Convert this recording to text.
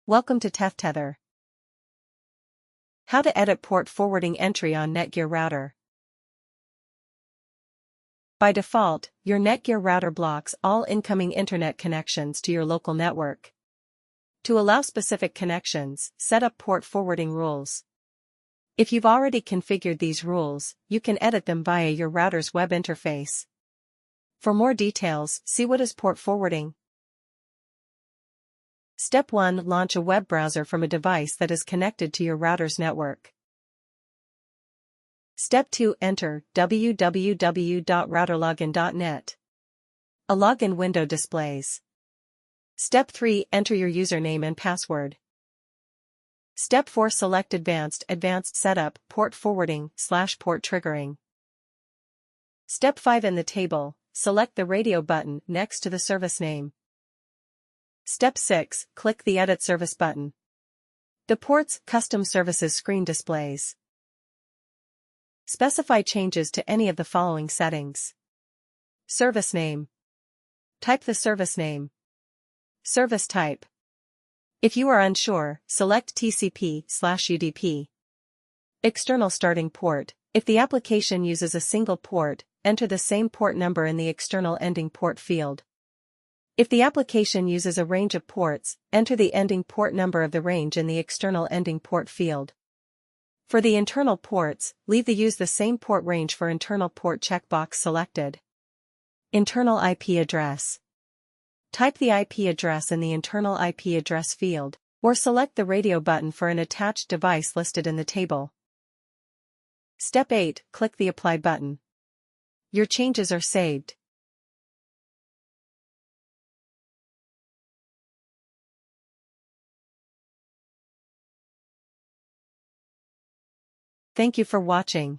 Welcome to Tether. How to edit port forwarding entry on Netgear router. By default, your Netgear router blocks all incoming internet connections to your local network. To allow specific connections, set up port forwarding rules. If you've already configured these rules, you can edit them via your router's web interface. For more details, see what is port forwarding. Step 1. Launch a web browser from a device that is connected to your router's network. Step 2. Enter www.routerlogin.net. A login window displays. Step 3. Enter your username and password. Step 4. Select Advanced Setup, Port Forwarding / Port Triggering. Step 5. In the table, select the radio button next to the service name. Step 6. Click the Edit Service button. The port's Custom Services screen displays. Specify changes to any of the following settings. Service name. Type the service name. Service type. If you are unsure, select TCP/UDP. External starting port. If the application uses a single port, enter the same port number in the external ending port field. If the application uses a range of ports, enter the ending port number of the range in the external ending port field. For the internal ports, leave the Use the same port range for internal port checkbox selected. Internal IP address. Type the IP address in the internal IP address field, or select the radio button for an attached device listed in the table. Step 8. Click the Apply button. Your changes are saved. Thank you for watching.